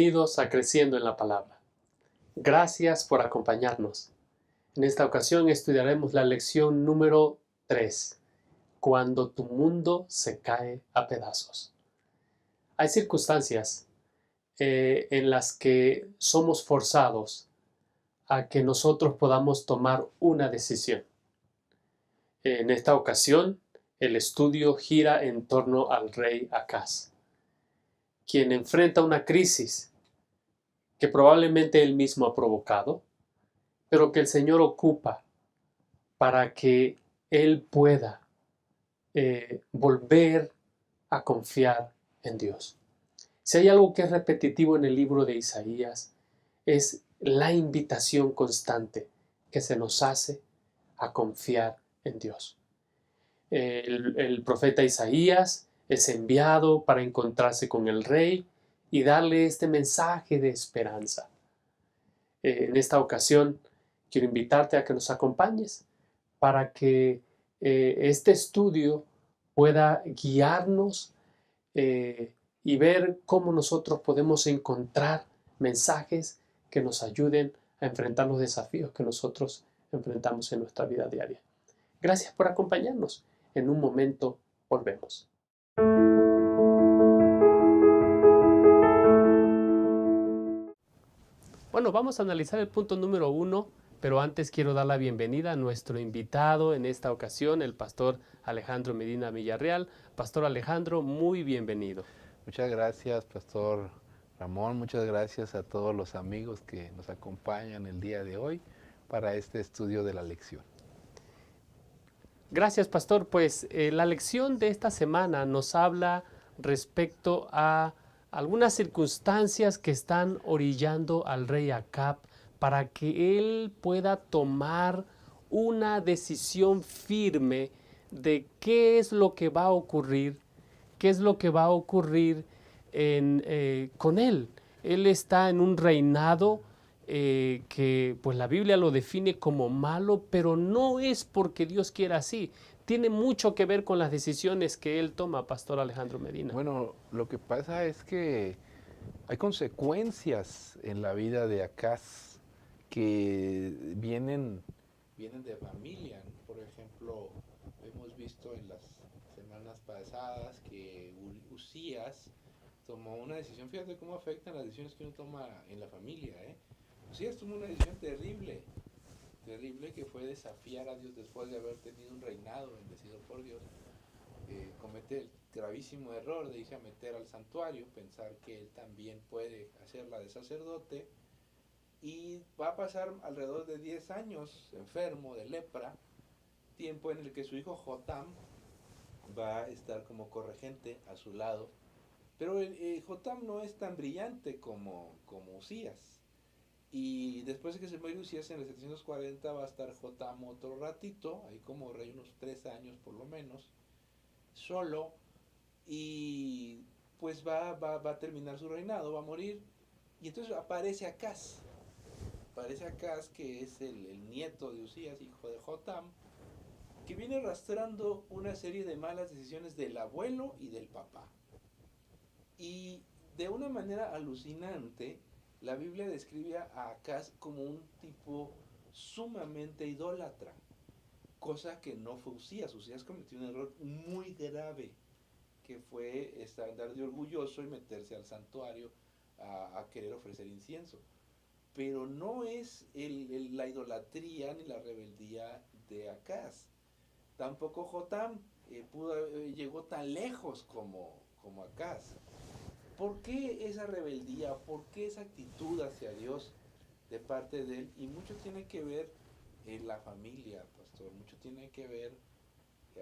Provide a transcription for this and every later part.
Bienvenidos a Creciendo en la Palabra. Gracias por acompañarnos. En esta ocasión estudiaremos la lección número 3, cuando tu mundo se cae a pedazos. Hay circunstancias en las que somos forzados a que nosotros podamos tomar una decisión. En esta ocasión, el estudio gira en torno al rey Acaz, quien enfrenta una crisis que probablemente él mismo ha provocado, pero que el Señor ocupa para que él pueda volver a confiar en Dios. Si hay algo que es repetitivo en el libro de Isaías, es la invitación constante que se nos hace a confiar en Dios. El profeta Isaías es enviado para encontrarse con el rey y darle este mensaje de esperanza. En esta ocasión quiero invitarte a que nos acompañes para que este estudio pueda guiarnos y ver cómo nosotros podemos encontrar mensajes que nos ayuden a enfrentar los desafíos que nosotros enfrentamos en nuestra vida diaria. Gracias por acompañarnos. En un momento volvemos. Bueno, vamos a analizar el punto número 1, pero antes quiero dar la bienvenida a nuestro invitado en esta ocasión, el pastor Alejandro Medina Villarreal. Pastor Alejandro, muy bienvenido. Muchas gracias, Pastor Ramón. Muchas gracias a todos los amigos que nos acompañan el día de hoy para este estudio de la lección. Gracias, pastor. Pues la lección de esta semana nos habla respecto a algunas circunstancias que están orillando al rey Acab para que él pueda tomar una decisión firme de qué es lo que va a ocurrir, con él. Él está en un reinado que pues la Biblia lo define como malo, pero no es porque Dios quiera así. Tiene mucho que ver con las decisiones que él toma, Pastor Alejandro Medina. Bueno, lo que pasa es que hay consecuencias en la vida de Acaz que vienen de familia, ¿no? Por ejemplo, hemos visto en las semanas pasadas que Usías tomó una decisión. Fíjate cómo afectan las decisiones que uno toma en la familia, ¿eh? Usías tomó una decisión terrible que fue desafiar a Dios después de haber tenido un reinado bendecido por Dios. Comete el gravísimo error de irse a meter al santuario, pensar que él también puede hacerla de sacerdote, y va a pasar alrededor de 10 años enfermo de lepra, tiempo en el que su hijo Jotam va a estar como corregente a su lado, pero Jotam no es tan brillante como Usías. Y después de que se muere Usías en el 740 va a estar Jotam otro ratito, ahí como rey unos 3 años por lo menos, solo, y pues va a terminar su reinado, va a morir, y entonces aparece Acaz, que es el nieto de Usías, hijo de Jotam, que viene arrastrando una serie de malas decisiones del abuelo y del papá. Y de una manera alucinante, la Biblia describe a Acaz como un tipo sumamente idólatra, cosa que no fue Usías. Usías cometió un error muy grave, que fue andar de orgulloso y meterse al santuario a querer ofrecer incienso. Pero no es la idolatría ni la rebeldía de Acaz. Tampoco Jotam llegó tan lejos como Acaz. ¿Por qué esa rebeldía? ¿Por qué esa actitud hacia Dios de parte de él? Y mucho tiene que ver en la familia, pastor. Mucho tiene que ver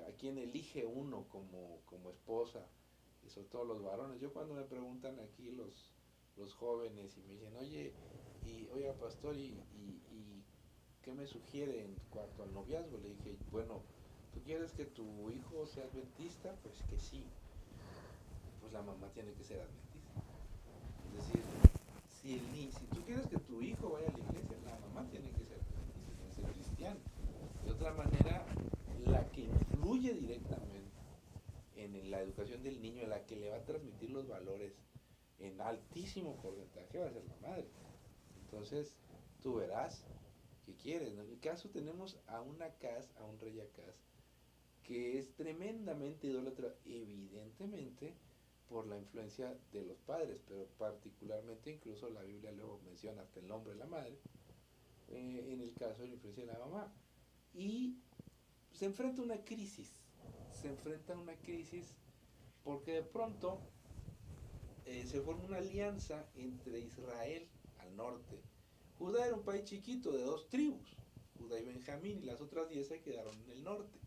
a quién elige uno como esposa, y sobre todo los varones. Yo cuando me preguntan aquí los jóvenes y me dicen, oiga pastor, ¿y qué me sugiere en cuanto al noviazgo? Le dije, bueno, ¿tú quieres que tu hijo sea adventista? Pues que sí. Pues la mamá tiene que ser adventista. Es decir, si tú quieres que tu hijo vaya a la iglesia, la mamá tiene que ser adventista, tiene que ser cristiana. De otra manera, la que influye directamente en la educación del niño, la que le va a transmitir los valores en altísimo porcentaje va a ser la madre. Entonces, tú verás qué quieres, ¿no? En el caso tenemos a un Acaz, a un rey Acaz, que es tremendamente idólatra, evidentemente por la influencia de los padres, pero particularmente incluso la Biblia luego menciona hasta el nombre de la madre, en el caso de la influencia de la mamá. Y se enfrenta a una crisis, porque de pronto se forma una alianza entre Israel al norte. Judá era un país chiquito de 2 tribus, Judá y Benjamín, y las otras 10 se quedaron en el norte.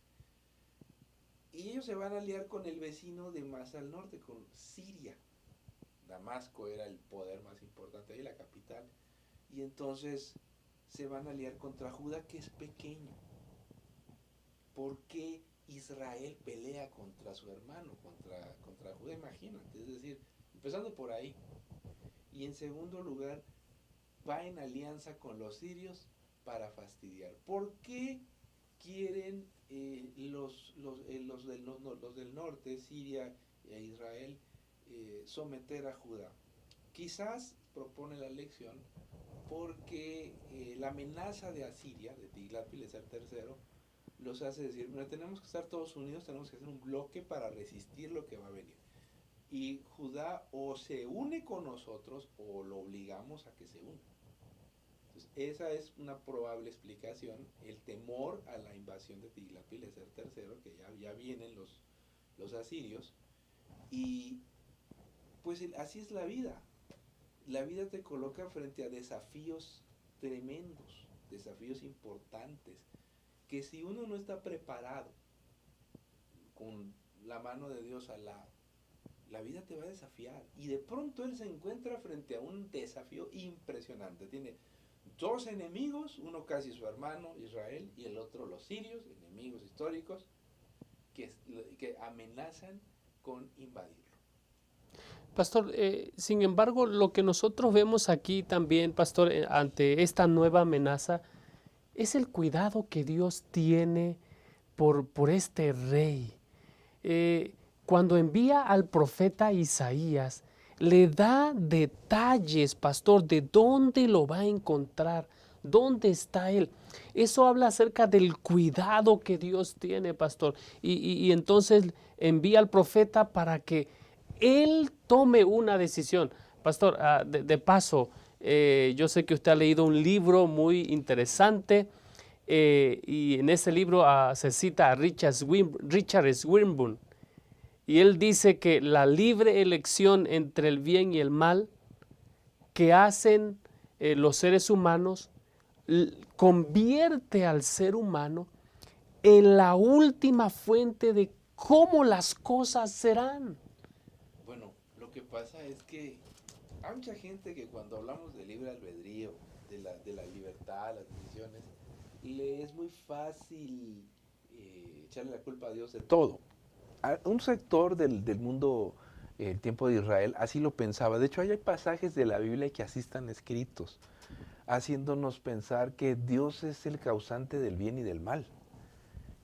Y ellos se van a aliar con el vecino de más al norte, con Siria. Damasco era el poder más importante ahí, la capital. Y entonces se van a aliar contra Judá, que es pequeño. ¿Por qué Israel pelea contra su hermano, contra Judá? Imagínate, es decir, empezando por ahí. Y en segundo lugar, va en alianza con los sirios para fastidiar. ¿Por qué quieren los del norte, Siria e Israel, someter a Judá? Quizás propone la elección porque la amenaza de Asiria, de Tiglat-Pileser III, los hace decir, mira, tenemos que estar todos unidos, tenemos que hacer un bloque para resistir lo que va a venir. Y Judá o se une con nosotros o lo obligamos a que se una. Entonces, esa es una probable explicación, el temor a la invasión de Tiglat-Pileser III, que ya vienen los asirios, y pues así es la vida. La vida te coloca frente a desafíos tremendos, desafíos importantes, que si uno no está preparado con la mano de Dios al lado, la vida te va a desafiar. Y de pronto él se encuentra frente a un desafío impresionante. Tiene 2 enemigos, uno casi su hermano Israel y el otro los sirios, enemigos históricos, que amenazan con invadirlo. Pastor, sin embargo, lo que nosotros vemos aquí también, pastor, ante esta nueva amenaza, es el cuidado que Dios tiene por este rey. Cuando envía al profeta Isaías, le da detalles, pastor, de dónde lo va a encontrar, dónde está él. Eso habla acerca del cuidado que Dios tiene, pastor. Y entonces envía al profeta para que él tome una decisión. Pastor, de paso, yo sé que usted ha leído un libro muy interesante y en ese libro se cita a Richard Swinburne. Y él dice que la libre elección entre el bien y el mal que hacen los seres humanos convierte al ser humano en la última fuente de cómo las cosas serán. Bueno, lo que pasa es que hay mucha gente que cuando hablamos de libre albedrío, de la libertad, las decisiones, le es muy fácil echarle la culpa a Dios de todo. Un sector del mundo, el tiempo de Israel, así lo pensaba. De hecho, hay pasajes de la Biblia que así están escritos, haciéndonos pensar que Dios es el causante del bien y del mal,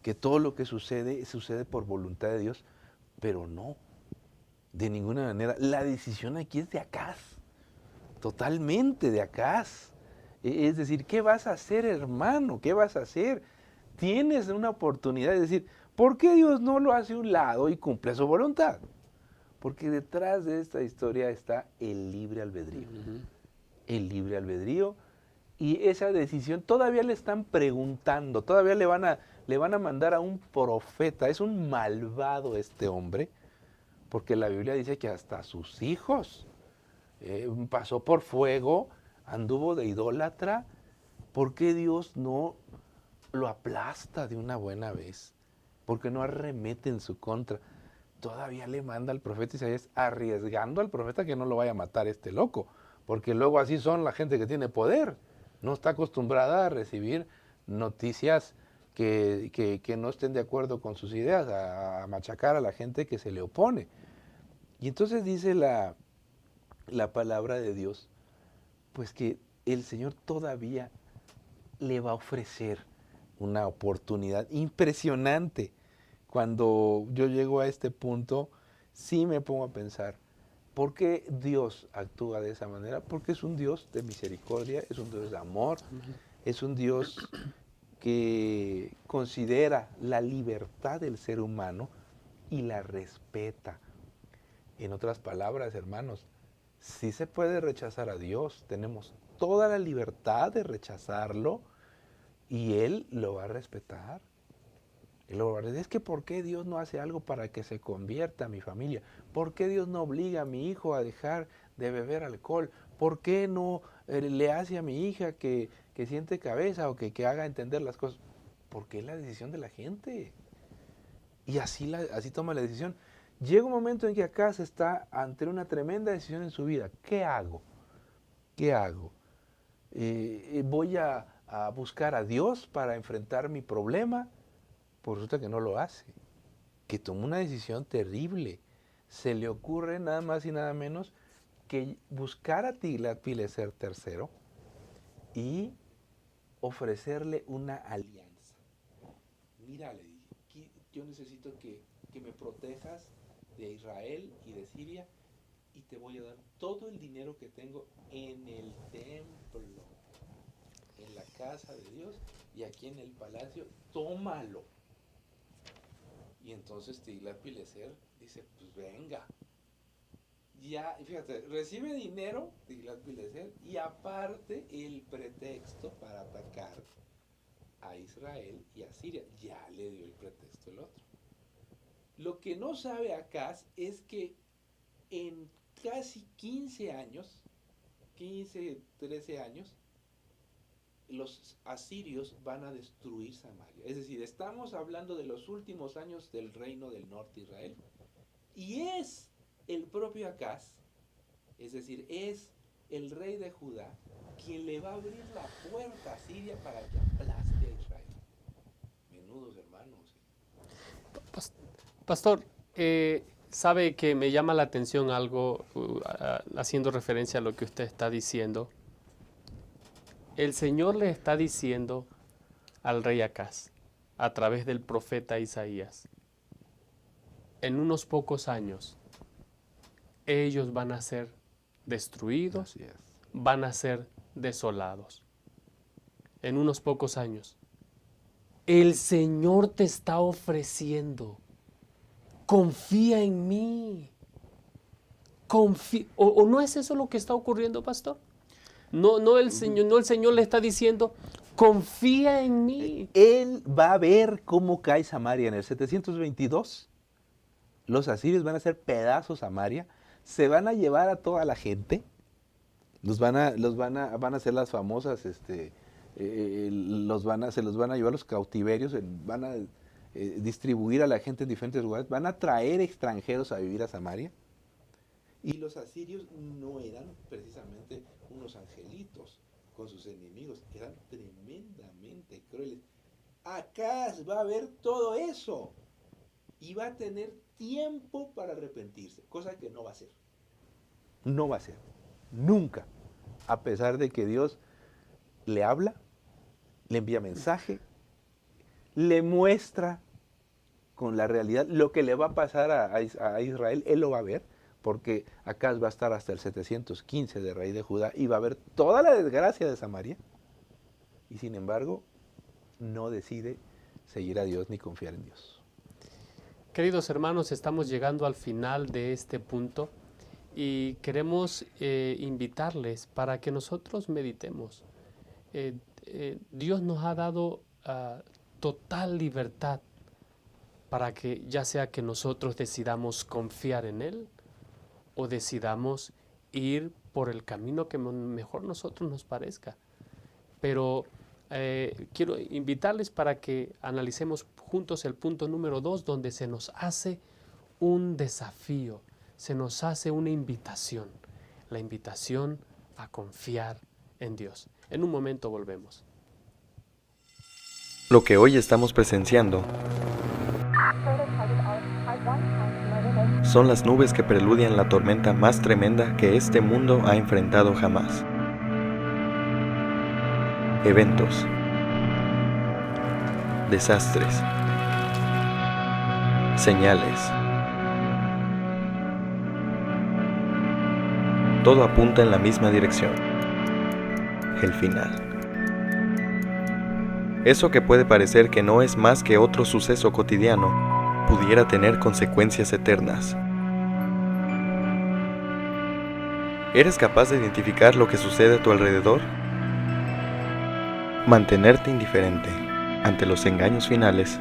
que todo lo que sucede por voluntad de Dios, pero no, de ninguna manera. La decisión aquí es de Acaz, totalmente de Acaz. Es decir, ¿qué vas a hacer, hermano? ¿Qué vas a hacer? Tienes una oportunidad de decir, ¿por qué Dios no lo hace a un lado y cumple su voluntad? Porque detrás de esta historia está el libre albedrío. El libre albedrío. Y esa decisión todavía le están preguntando, todavía le van a mandar a un profeta. Es un malvado este hombre, porque la Biblia dice que hasta sus hijos pasó por fuego, anduvo de idólatra. ¿Por qué Dios no lo aplasta de una buena vez? Porque no arremete en su contra. Todavía le manda al profeta Isaías, arriesgando al profeta que no lo vaya a matar este loco, porque luego así son la gente que tiene poder, no está acostumbrada a recibir noticias que no estén de acuerdo con sus ideas, a machacar a la gente que se le opone. Y entonces dice la palabra de Dios, pues que el Señor todavía le va a ofrecer una oportunidad impresionante. Cuando yo llego a este punto, sí me pongo a pensar, ¿Por qué Dios actúa de esa manera? Porque es un Dios de misericordia, es un Dios de amor, es un Dios que considera la libertad del ser humano y la respeta. En otras palabras, hermanos, sí se puede rechazar a Dios, tenemos toda la libertad de rechazarlo y Él lo va a respetar. Él lo va a decir, es que ¿por qué Dios no hace algo para que se convierta mi familia? ¿Por qué Dios no obliga a mi hijo a dejar de beber alcohol? ¿Por qué no le hace a mi hija que siente cabeza o que haga entender las cosas? Porque es la decisión de la gente. Y así toma la decisión. Llega un momento en que acá se está ante una tremenda decisión en su vida. ¿Qué hago? ¿Qué hago? ¿Voy a buscar a Dios para enfrentar mi problema? Pues resulta que no lo hace. Que toma una decisión terrible. Se le ocurre nada más y nada menos que buscar a Tiglat-Pileser III y ofrecerle una alianza. Mira, le dije, yo necesito que me protejas de Israel y de Siria y te voy a dar todo el dinero que tengo en el templo, en la casa de Dios y aquí en el palacio, tómalo. Y entonces Tiglat-Pileser dice, pues venga. Ya, fíjate, recibe dinero Tiglat-Pileser y aparte el pretexto para atacar a Israel y a Siria. Ya le dio el pretexto el otro. Lo que no sabe Acaz es que en casi 15 años, 13 años, los asirios van a destruir Samaria. Es decir, estamos hablando de los últimos años del reino del norte de Israel. Y es el propio Acaz, es decir, es el rey de Judá, quien le va a abrir la puerta a Siria para que aplaste a Israel. Menudos hermanos. Pastor, sabe que me llama la atención algo, haciendo referencia a lo que usted está diciendo. El Señor le está diciendo al rey Acaz, a través del profeta Isaías, en unos pocos años, ellos van a ser destruidos, van a ser desolados. En unos pocos años. El Señor te está ofreciendo, confía en mí. ¿O no es eso lo que está ocurriendo, pastor? No el Señor le está diciendo, confía en mí. Él va a ver cómo cae Samaria en el 722. Los asirios van a hacer pedazos Samaria, se van a llevar a toda la gente, van a hacer las famosas, se los van a llevar a los cautiverios, van a distribuir a la gente en diferentes lugares, van a traer extranjeros a vivir a Samaria. Y los asirios no eran precisamente unos angelitos con sus enemigos, eran tremendamente crueles. Acaz va a ver todo eso y va a tener tiempo para arrepentirse, cosa que no va a hacer. No va a hacer, nunca, a pesar de que Dios le habla, le envía mensaje, le muestra con la realidad lo que le va a pasar a Israel. Él lo va a ver, porque Acaz va a estar hasta el 715 de rey de Judá y va a ver toda la desgracia de Samaria, y sin embargo no decide seguir a Dios ni confiar en Dios. Queridos hermanos, estamos llegando al final de este punto y queremos invitarles para que nosotros meditemos. Dios nos ha dado total libertad para que ya sea que nosotros decidamos confiar en Él o decidamos ir por el camino que mejor nosotros nos parezca. Pero quiero invitarles para que analicemos juntos el punto número 2, donde se nos hace un desafío, se nos hace una invitación, la invitación a confiar en Dios. En un momento volvemos. Lo que hoy estamos presenciando son las nubes que preludian la tormenta más tremenda que este mundo ha enfrentado jamás. Eventos, desastres, señales, todo apunta en la misma dirección: el final. Eso que puede parecer que no es más que otro suceso cotidiano, pudiera tener consecuencias eternas. ¿Eres capaz de identificar lo que sucede a tu alrededor? Mantenerte indiferente ante los engaños finales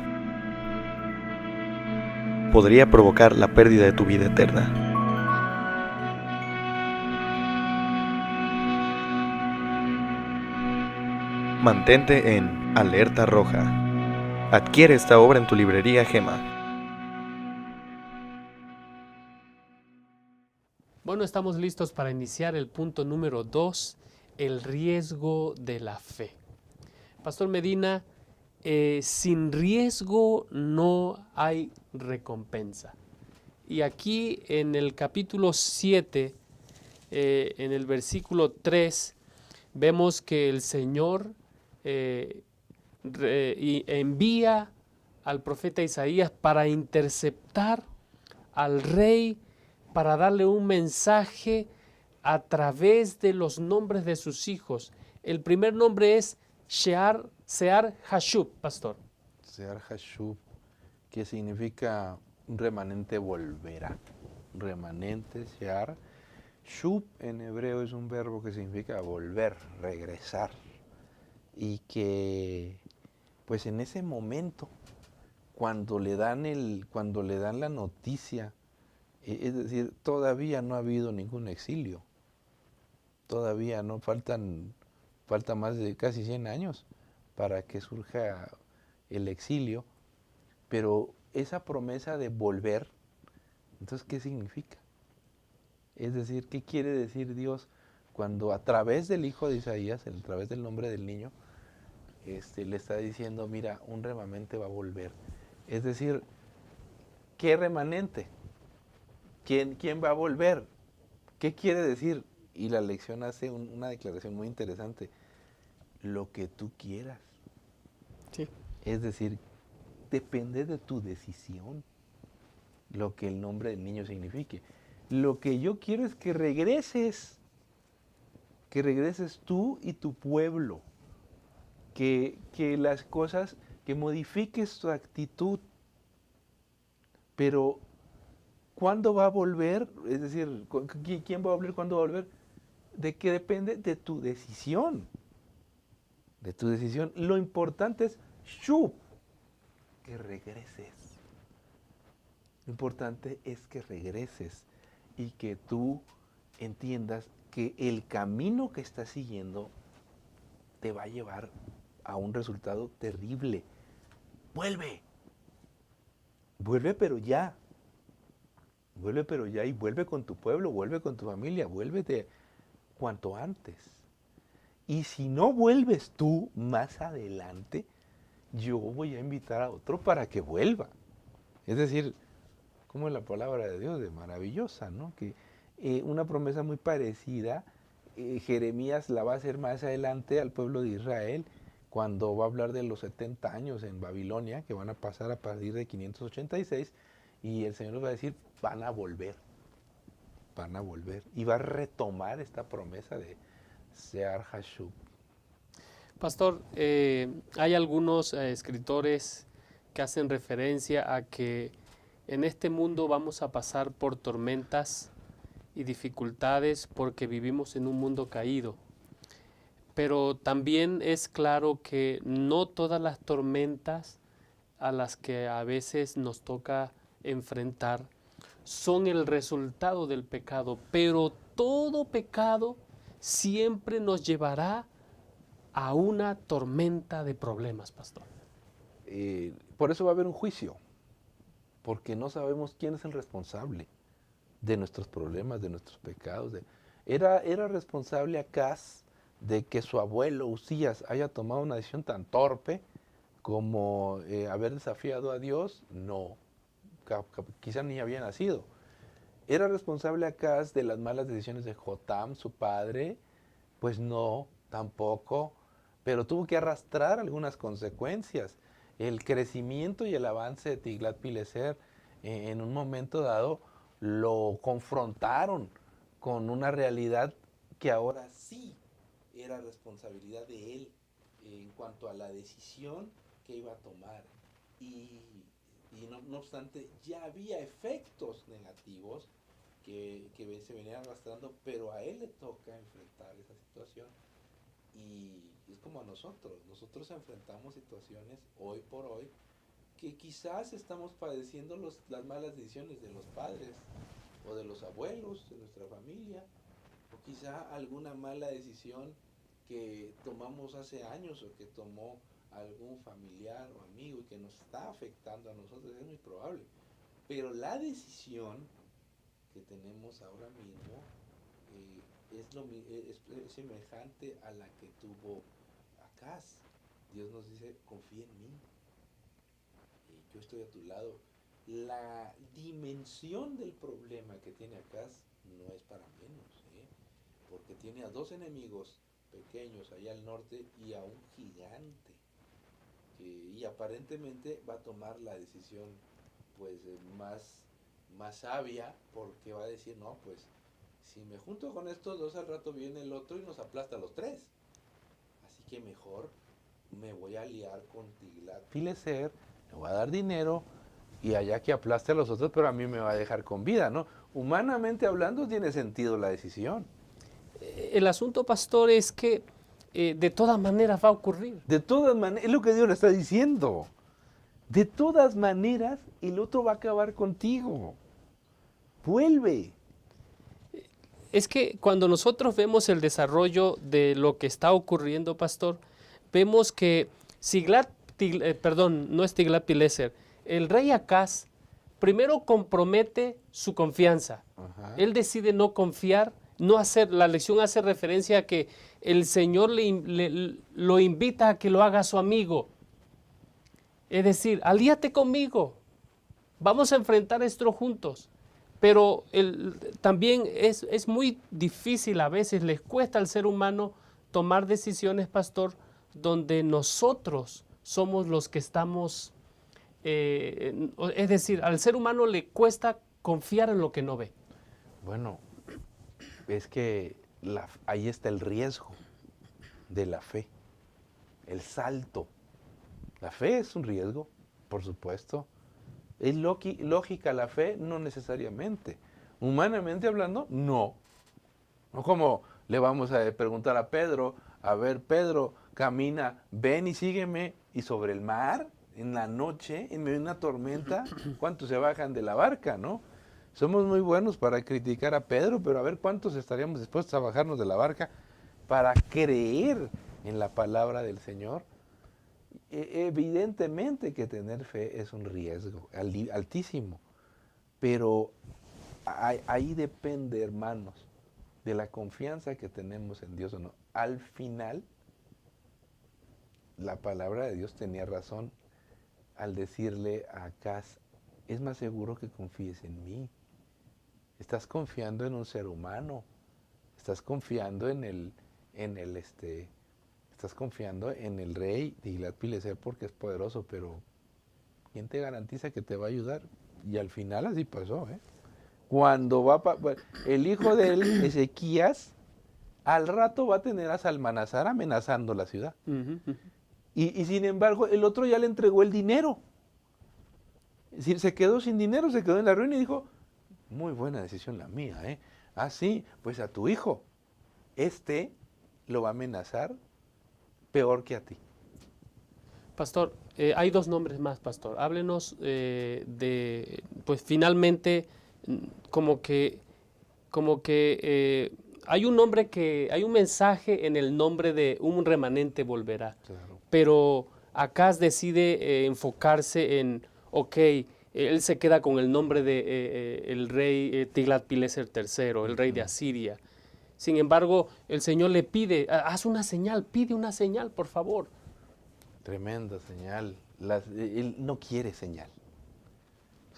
podría provocar la pérdida de tu vida eterna. Mantente en alerta roja. Adquiere esta obra en tu librería Gema. Bueno, estamos listos para iniciar el punto número 2, el riesgo de la fe. Pastor Medina, sin riesgo no hay recompensa. Y aquí en el capítulo 7, en el versículo 3, vemos que el Señor envía al profeta Isaías para interceptar al rey, para darle un mensaje a través de los nombres de sus hijos. El primer nombre es Shear Hashub, pastor. Shear Hashub, que significa un remanente volverá. Remanente, Shear. Shub en hebreo es un verbo que significa volver, regresar. Y que, pues en ese momento, cuando le dan la noticia, es decir, todavía no ha habido ningún exilio. Todavía no falta más de casi 100 años para que surja el exilio. Pero esa promesa de volver, entonces, ¿qué significa? Es decir, ¿qué quiere decir Dios cuando a través del hijo de Isaías, a través del nombre del niño, le está diciendo, mira, un remanente va a volver? Es decir, ¿qué remanente? ¿Quién va a volver? ¿Qué quiere decir? Y la lección hace una declaración muy interesante. Lo que tú quieras. Sí. Es decir, depende de tu decisión lo que el nombre del niño signifique. Lo que yo quiero es que regreses tú y tu pueblo, que las cosas, que modifiques tu actitud. Pero, ¿cuándo va a volver? Es decir, ¿quién va a volver? ¿Cuándo va a volver? ¿De qué depende? De tu decisión. De tu decisión. Lo importante es, que regreses. Lo importante es que regreses y que tú entiendas que el camino que estás siguiendo te va a llevar a un resultado terrible. Vuelve. Vuelve pero ya. Vuelve pero ya y vuelve con tu pueblo, vuelve con tu familia, vuélvete cuanto antes. Y si no vuelves tú más adelante, yo voy a invitar a otro para que vuelva. Es decir, como la palabra de Dios, de maravillosa, ¿no? Que una promesa muy parecida, Jeremías la va a hacer más adelante al pueblo de Israel, cuando va a hablar de los 70 años en Babilonia, que van a pasar a partir de 586, y el Señor les va a decir, van a volver, y va a retomar esta promesa de Shear Hashub. Pastor, hay algunos escritores que hacen referencia a que en este mundo vamos a pasar por tormentas y dificultades porque vivimos en un mundo caído. Pero también es claro que no todas las tormentas a las que a veces nos toca enfrentar son el resultado del pecado, pero todo pecado siempre nos llevará a una tormenta de problemas, pastor. Por eso va a haber un juicio, porque no sabemos quién es el responsable de nuestros problemas, de nuestros pecados. ¿Era responsable Acaz de que su abuelo Usías haya tomado una decisión tan torpe como haber desafiado a Dios? No, quizá ni había nacido. ¿Era responsable Acaz de las malas decisiones de Jotam, su padre? Pues no, tampoco, pero tuvo que arrastrar algunas consecuencias. El crecimiento y el avance de Tiglat-Pileser en un momento dado lo confrontaron con una realidad que ahora sí era responsabilidad de él en cuanto a la decisión que iba a tomar. Y, no obstante, ya había efectos negativos que se venían arrastrando, pero a él le toca enfrentar esa situación. Y es como a nosotros enfrentamos situaciones hoy por hoy que quizás estamos padeciendo las malas decisiones de los padres o de los abuelos de nuestra familia, o quizá alguna mala decisión que tomamos hace años o que tomó algún familiar o amigo y que nos está afectando a nosotros, es muy probable. Pero la decisión que tenemos ahora mismo es semejante a la que tuvo Acaz. Dios nos dice, confía en mí, yo estoy a tu lado. La dimensión del problema que tiene Acaz no es para menos, porque tiene a 2 enemigos pequeños allá al norte y a un gigante, y aparentemente va a tomar la decisión pues más sabia, porque va a decir, no, pues si me junto con estos 2 al rato viene el otro y nos aplasta a los 3, así que mejor me voy a aliar con Tiglat-Pileser, le voy a dar dinero y allá que aplaste a los otros, pero a mí me va a dejar con vida, ¿no? Humanamente hablando tiene sentido la decisión. El asunto, pastor, es que de todas maneras va a ocurrir. De todas maneras, es lo que Dios le está diciendo. De todas maneras, el otro va a acabar contigo. Vuelve. Es que cuando nosotros vemos el desarrollo de lo que está ocurriendo, pastor, vemos que no es Tiglat-Pileser, el rey Acaz primero compromete su confianza. Ajá. Él decide no confiar, no hacer, la lección hace referencia a que el Señor lo invita a que lo haga su amigo. Es decir, alíate conmigo, vamos a enfrentar esto juntos. Pero también es muy difícil, a veces les cuesta al ser humano tomar decisiones, pastor, donde nosotros somos los que estamos, es decir, al ser humano le cuesta confiar en lo que no ve. Bueno, es que ahí está el riesgo de la fe, el salto. La fe es un riesgo, por supuesto. ¿Es lógica la fe? No necesariamente. Humanamente hablando, no. No como le vamos a preguntar a Pedro, a ver, Pedro, camina, ven y sígueme, y sobre el mar, en la noche, en medio de una tormenta, ¿cuántos se bajan de la barca, no? Somos muy buenos para criticar a Pedro, pero a ver cuántos estaríamos dispuestos a bajarnos de la barca para creer en la palabra del Señor. Evidentemente que tener fe es un riesgo altísimo, pero ahí depende, hermanos, de la confianza que tenemos en Dios o no. Al final, la palabra de Dios tenía razón al decirle a Acaz, es más seguro que confíes en mí. Estás confiando en un ser humano, estás confiando estás confiando en el rey Tiglat-Pileser porque es poderoso, pero ¿quién te garantiza que te va a ayudar? Y al final así pasó, ¿eh? Cuando el hijo de él, Ezequías, al rato va a tener a Salmanasar amenazando la ciudad. Y sin embargo, el otro ya le entregó el dinero. Es decir, se quedó sin dinero, se quedó en la ruina y dijo, muy buena decisión la mía, ¿eh? Ah, sí, pues a tu hijo, lo va a amenazar peor que a ti. Pastor, hay 2 nombres más, pastor. Háblenos pues finalmente, como que hay un nombre hay un mensaje en el nombre de un remanente volverá. Claro. Pero Acaz decide enfocarse en, él se queda con el nombre de el rey Tiglat-Pileser III, el rey de Asiria. Sin embargo, el Señor le pide, haz una señal, pide una señal, por favor. Tremenda señal. Él no quiere señal.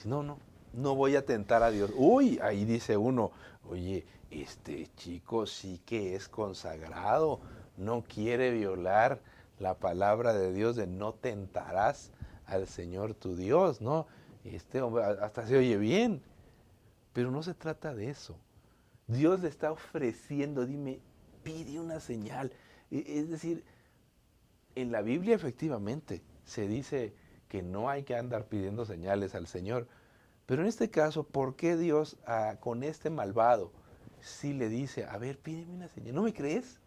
No voy a tentar a Dios. Uy, ahí dice uno, oye, este chico sí que es consagrado, no quiere violar la palabra de Dios de no tentarás al Señor tu Dios, ¿no? Este hombre hasta se oye bien, pero no se trata de eso. Dios le está ofreciendo, pide una señal. Es decir, en la Biblia efectivamente se dice que no hay que andar pidiendo señales al Señor. Pero en este caso, ¿por qué Dios con este malvado sí le dice, a ver, pídeme una señal? ¿No me crees?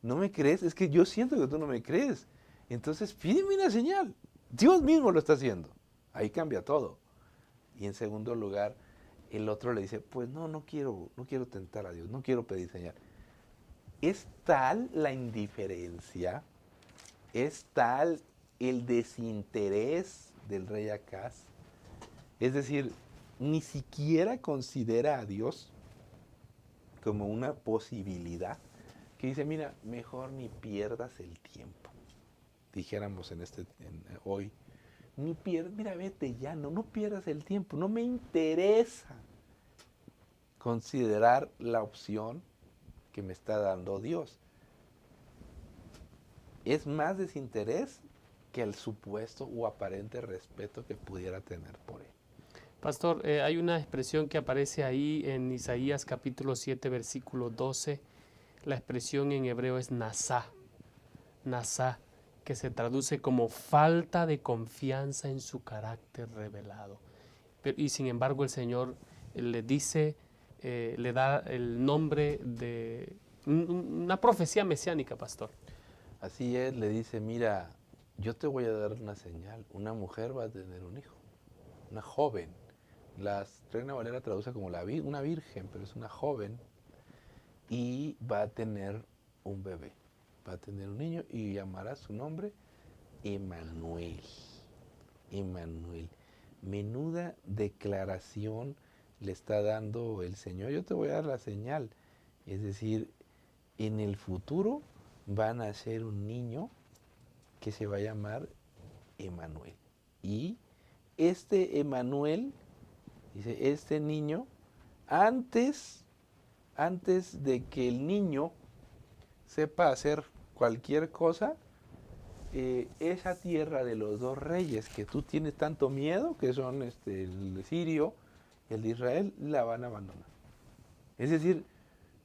¿No me crees? Es que yo siento que tú no me crees. Entonces pídeme una señal. Dios mismo lo está haciendo. Ahí cambia todo. Y en segundo lugar, el otro le dice, pues no quiero tentar a Dios, no quiero pedir señal. Es tal la indiferencia, es tal el desinterés del rey Acaz. Es decir, ni siquiera considera a Dios como una posibilidad, que dice, mira, mejor ni pierdas el tiempo. Dijéramos hoy, mira, vete ya, no pierdas el tiempo, no me interesa considerar la opción que me está dando Dios. Es más desinterés que el supuesto o aparente respeto que pudiera tener por él. Pastor, hay una expresión que aparece ahí en Isaías capítulo 7, versículo 12. La expresión en hebreo es nasá, que se traduce como falta de confianza en su carácter revelado. Y sin embargo el Señor le dice, le da el nombre de una profecía mesiánica, pastor. Así es, le dice, mira, yo te voy a dar una señal, una mujer va a tener un hijo, una joven. La Reina Valera traduce como una virgen, pero es una joven, y va a tener un bebé, va a tener un niño y llamará su nombre Emmanuel. Emmanuel. Menuda declaración le está dando el Señor. Yo te voy a dar la señal. Es decir, en el futuro va a nacer un niño que se va a llamar Emmanuel. Y este Emmanuel, dice, este niño, antes de que el niño sepa hacer cualquier cosa, esa tierra de los dos reyes que tú tienes tanto miedo, que son el sirio y el de Israel, la van a abandonar. Es decir,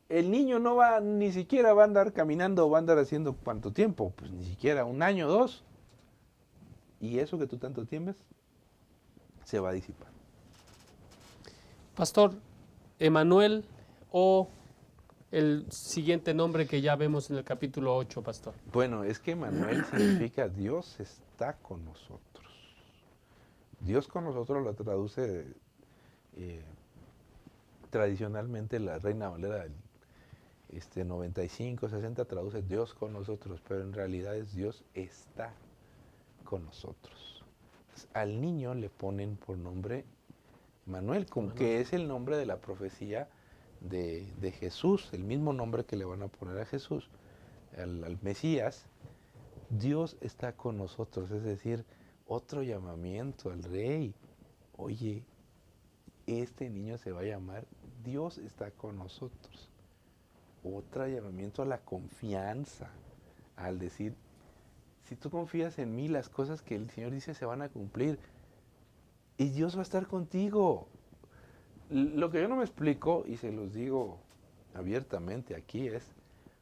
el niño ni siquiera va a andar caminando o va a andar haciendo cuánto tiempo, pues ni siquiera 1 año, 2. Y eso que tú tanto temes se va a disipar. Pastor, Emmanuel o el siguiente nombre que ya vemos en el capítulo 8, pastor. Bueno, es que Emmanuel significa Dios está con nosotros. Dios con nosotros lo traduce tradicionalmente la Reina Valera del 95, 60 traduce Dios con nosotros, pero en realidad es Dios está con nosotros. Entonces, al niño le ponen por nombre Emmanuel, que es el nombre de la profecía de Jesús, el mismo nombre que le van a poner a Jesús, al Mesías. Dios está con nosotros, es decir, otro llamamiento al rey. Oye, este niño se va a llamar Dios está con nosotros. Otro llamamiento a la confianza, al decir, si tú confías en mí, las cosas que el Señor dice se van a cumplir. Y Dios va a estar contigo. Lo que yo no me explico, y se los digo abiertamente aquí, es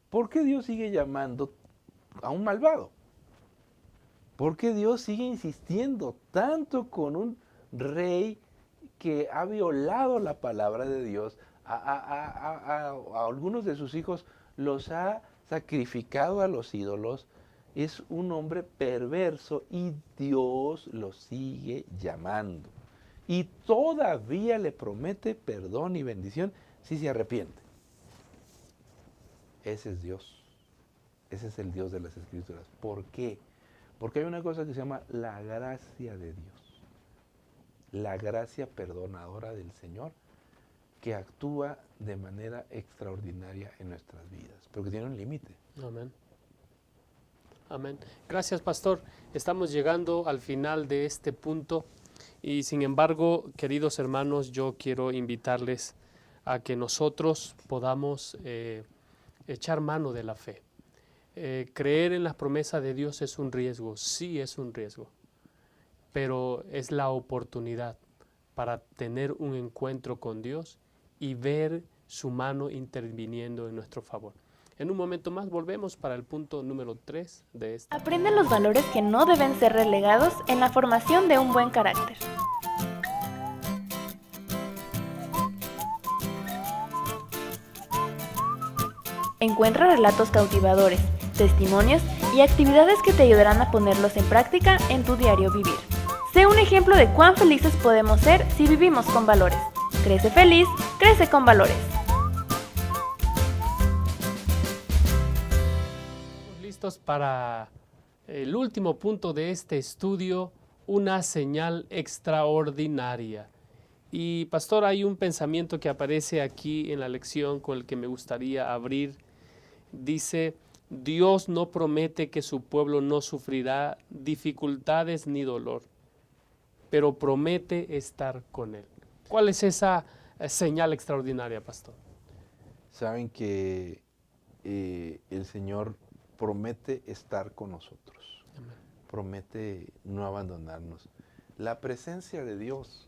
¿por qué Dios sigue llamando a un malvado? ¿Por qué Dios sigue insistiendo tanto con un rey que ha violado la palabra de Dios? A algunos de sus hijos los ha sacrificado a los ídolos. Es un hombre perverso y Dios lo sigue llamando. Y todavía le promete perdón y bendición si se arrepiente. Ese es Dios. Ese es el Dios de las Escrituras. ¿Por qué? Porque hay una cosa que se llama la gracia de Dios. La gracia perdonadora del Señor que actúa de manera extraordinaria en nuestras vidas, pero que tiene un límite. Amén. Amén. Gracias, pastor. Estamos llegando al final de este punto y sin embargo, queridos hermanos, yo quiero invitarles a que nosotros podamos echar mano de la fe. Creer en las promesas de Dios es un riesgo, sí es un riesgo, pero es la oportunidad para tener un encuentro con Dios y ver su mano interviniendo en nuestro favor. En un momento más volvemos para el punto número 3 de esta. Aprende los valores que no deben ser relegados en la formación de un buen carácter. Encuentra relatos cautivadores, testimonios y actividades que te ayudarán a ponerlos en práctica en tu diario vivir. Sé un ejemplo de cuán felices podemos ser si vivimos con valores. Crece feliz, crece con valores. Listos para el último punto de este estudio, una señal extraordinaria. Y pastor, hay un pensamiento que aparece aquí en la lección con el que me gustaría abrir. Dice, Dios no promete que su pueblo no sufrirá dificultades ni dolor, pero promete estar con él. ¿Cuál es esa señal extraordinaria, pastor? Saben que el Señor promete estar con nosotros. Amén. Promete no abandonarnos. La presencia de Dios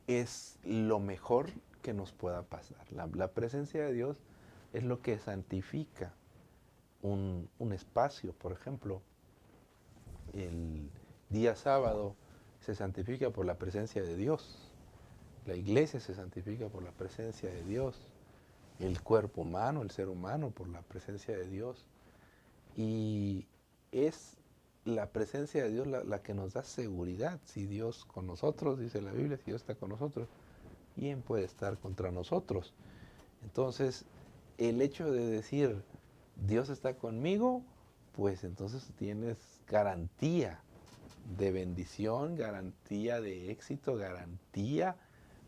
es lo mejor que nos pueda pasar. La presencia de Dios es lo que santifica un espacio. Por ejemplo, el día sábado se santifica por la presencia de Dios. La iglesia se santifica por la presencia de Dios. El cuerpo humano, el ser humano, por la presencia de Dios. Y es la presencia de Dios la que nos da seguridad. Si Dios con nosotros, dice la Biblia, si Dios está con nosotros, ¿quién puede estar contra nosotros? Entonces, el hecho de decir, Dios está conmigo, pues entonces tienes garantía de bendición, garantía de éxito, garantía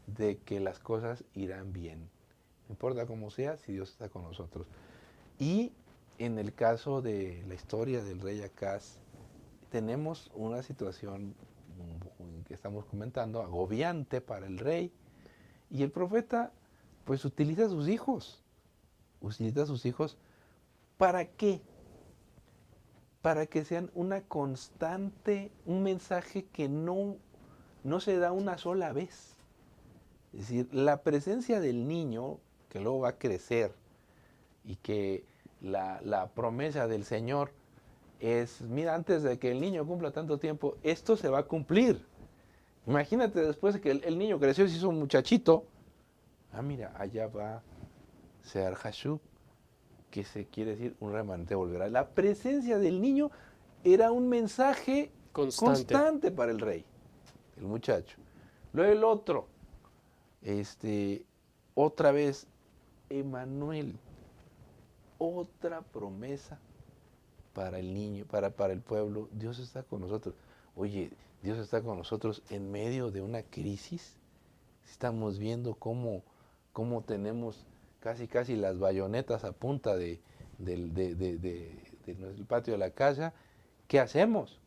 de que las cosas irán bien. No importa cómo sea, si Dios está con nosotros. Y en el caso de la historia del rey Acaz, tenemos una situación que estamos comentando, agobiante para el rey, y el profeta pues utiliza a sus hijos. Utiliza a sus hijos, ¿para qué? Para que sean una constante, un mensaje que no se da una sola vez. Es decir, la presencia del niño, que luego va a crecer, y que la promesa del Señor es, mira, antes de que el niño cumpla tanto tiempo, esto se va a cumplir. Imagínate después de que el niño creció y se hizo un muchachito, mira, allá va Sear Hashub, que se quiere decir un remanente volverá. La presencia del niño era un mensaje constante para el rey, el muchacho. Luego el otro, otra vez, Emanuel, otra promesa para el niño, para el pueblo. Dios está con nosotros. Oye, Dios está con nosotros en medio de una crisis. Estamos viendo cómo tenemos casi las bayonetas a punta del patio de la casa. ¿Qué hacemos?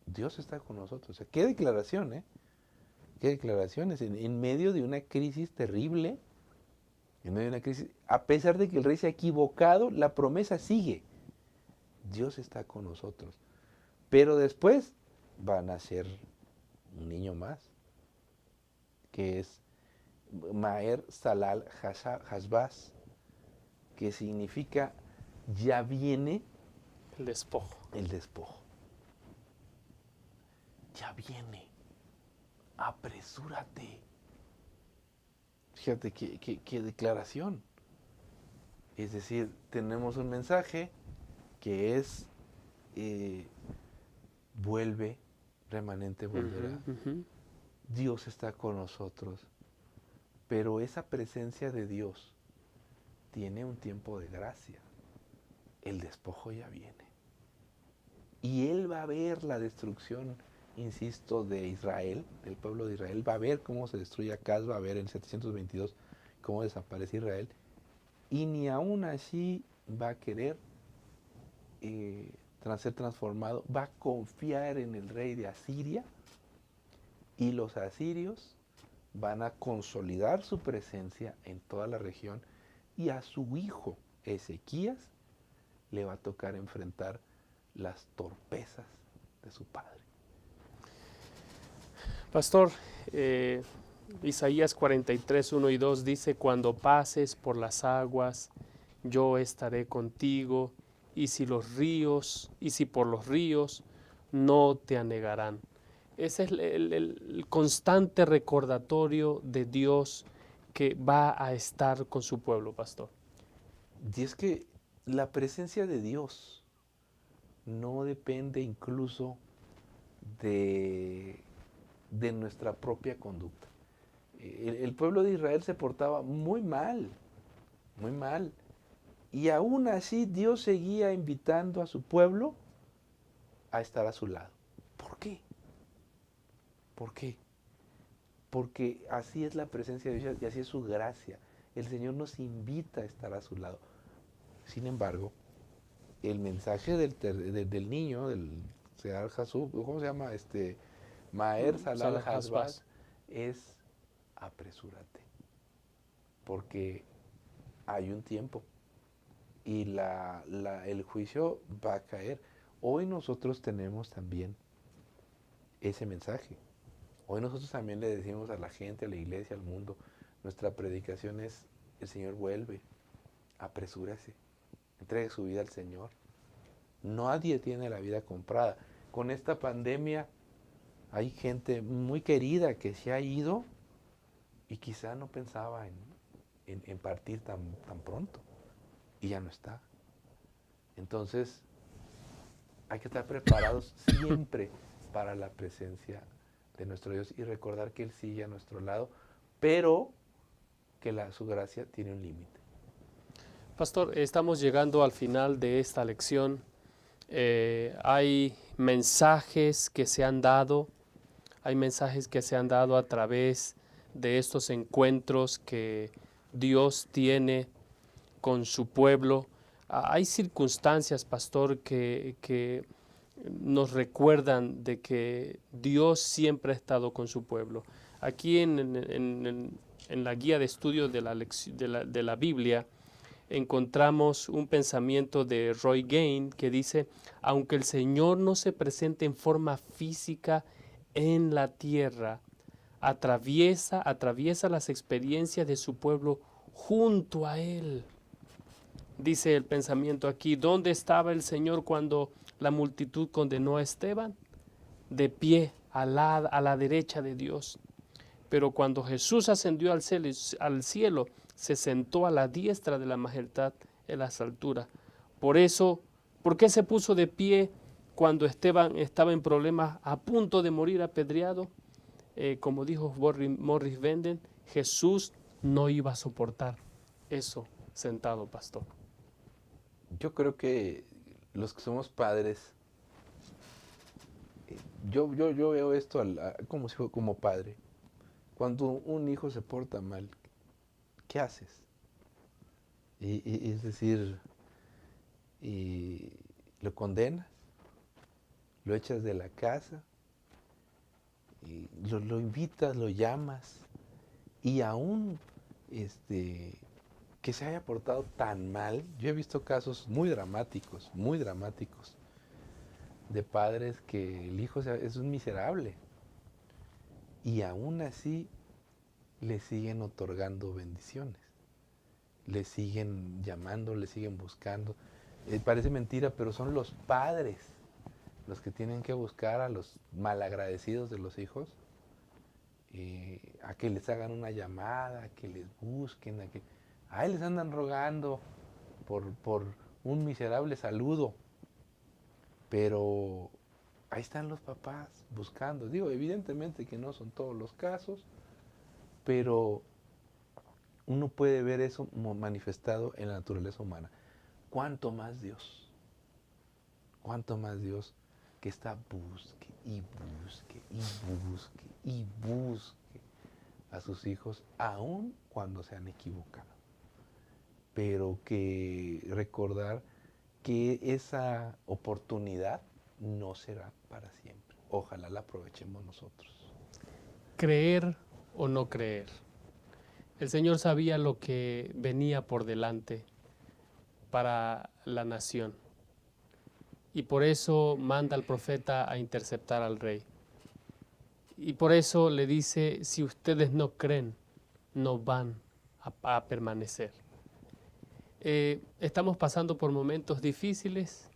Dios está con nosotros. O sea, qué declaración, ¿eh? Qué declaraciones en medio de una crisis terrible. En medio de una crisis, a pesar de que el rey se ha equivocado, la promesa sigue. Dios está con nosotros. Pero después va a nacer un niño más, que es Maher Salal Hashbaz, que significa ya viene El despojo. el despojo. Ya viene. Apresúrate. Fíjate qué declaración. Es decir, tenemos un mensaje que es vuelve, remanente volverá. Dios está con nosotros. Pero esa presencia de Dios tiene un tiempo de gracia. El despojo ya viene. Y Él va a ver la destrucción, insisto, de Israel, del pueblo de Israel. Va a ver cómo se destruye Acaz, va a ver en 722 cómo desaparece Israel. Y ni aún así va a querer ser transformado. Va a confiar en el rey de Asiria. Y los asirios van a consolidar su presencia en toda la región, y a su hijo Ezequías le va a tocar enfrentar las torpezas de su padre. Pastor, Isaías 43, 1 y 2 dice, cuando pases por las aguas, yo estaré contigo, y si por los ríos, no te anegarán. Ese es el constante recordatorio de Dios que va a estar con su pueblo, pastor. Y es que la presencia de Dios no depende incluso de nuestra propia conducta. El pueblo de Israel se portaba muy mal, muy mal. Y aún así Dios seguía invitando a su pueblo a estar a su lado. ¿Por qué? ¿Por qué? Porque así es la presencia de Dios y así es su gracia. El Señor nos invita a estar a su lado. Sin embargo, el mensaje del niño, del Sedar Hasub, ¿cómo se llama? Maher Salal Hasbaz, es apresúrate. Porque hay un tiempo y el juicio va a caer. Hoy nosotros tenemos también ese mensaje. Hoy nosotros también le decimos a la gente, a la iglesia, al mundo, nuestra predicación es, el Señor vuelve, apresúrese, entregue su vida al Señor. Nadie tiene la vida comprada. Con esta pandemia hay gente muy querida que se ha ido y quizá no pensaba en partir tan pronto y ya no está. Entonces hay que estar preparados siempre para la presencia de nuestro Dios y recordar que Él sigue a nuestro lado, pero que su gracia tiene un límite. Pastor, estamos llegando al final de esta lección. Hay mensajes que se han dado, a través de estos encuentros que Dios tiene con su pueblo. Hay circunstancias, pastor, que nos recuerdan de que Dios siempre ha estado con su pueblo. Aquí en la guía de estudio de la Biblia encontramos un pensamiento de Roy Gain que dice, aunque el Señor no se presente en forma física en la tierra, atraviesa las experiencias de su pueblo junto a Él. Dice el pensamiento aquí, ¿dónde estaba el Señor cuando la multitud condenó a Esteban? De pie a la derecha de Dios. Pero cuando Jesús ascendió al cielo, se sentó a la diestra de la majestad en las alturas. Por qué se puso de pie cuando Esteban estaba en problemas a punto de morir apedreado? Como dijo Morris Venden, Jesús no iba a soportar eso sentado, pastor. Yo creo que los que somos padres, yo veo esto como padre. Cuando un hijo se porta mal, ¿qué haces? Es decir, lo condenas, lo echas de la casa, lo invitas, lo llamas, y aún que se haya portado tan mal. Yo he visto casos muy dramáticos, de padres que el hijo es un miserable, y aún así le siguen otorgando bendiciones, le siguen llamando, le siguen buscando. Parece mentira, pero son los padres los que tienen que buscar a los malagradecidos de los hijos, a que les hagan una llamada, a que les busquen, les andan rogando por un miserable saludo. Pero ahí están los papás buscando. Digo, evidentemente que no son todos los casos, pero uno puede ver eso manifestado en la naturaleza humana. ¿Cuánto más Dios? ¿Cuánto más Dios que está busque a sus hijos, aun cuando se han equivocado? Pero que recordar que esa oportunidad no será para siempre. Ojalá la aprovechemos nosotros. Creer o no creer. El Señor sabía lo que venía por delante para la nación. Y por eso manda al profeta a interceptar al rey. Y por eso le dice, si ustedes no creen, no van a permanecer. Estamos pasando por momentos difíciles,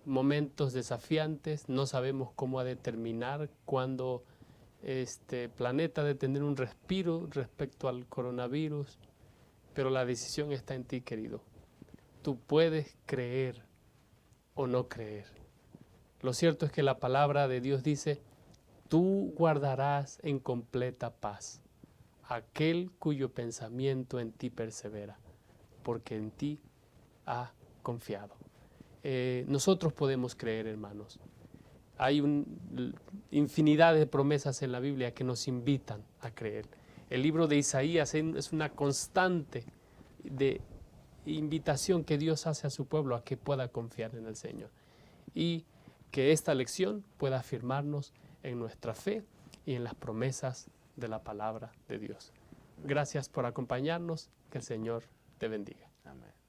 momentos desafiantes, no sabemos cómo ha de terminar, cuándo este planeta ha de tener un respiro respecto al coronavirus, pero la decisión está en ti, querido. Tú puedes creer o no creer. Lo cierto es que la palabra de Dios dice, tú guardarás en completa paz aquel cuyo pensamiento en ti persevera, porque en ti ha confiado. Nosotros podemos creer, hermanos. Hay infinidad de promesas en la Biblia que nos invitan a creer. El libro de Isaías es una constante de invitación que Dios hace a su pueblo a que pueda confiar en el Señor. Y que esta lección pueda afirmarnos en nuestra fe y en las promesas de la palabra de Dios. Gracias por acompañarnos. Que el Señor te bendiga. Amén.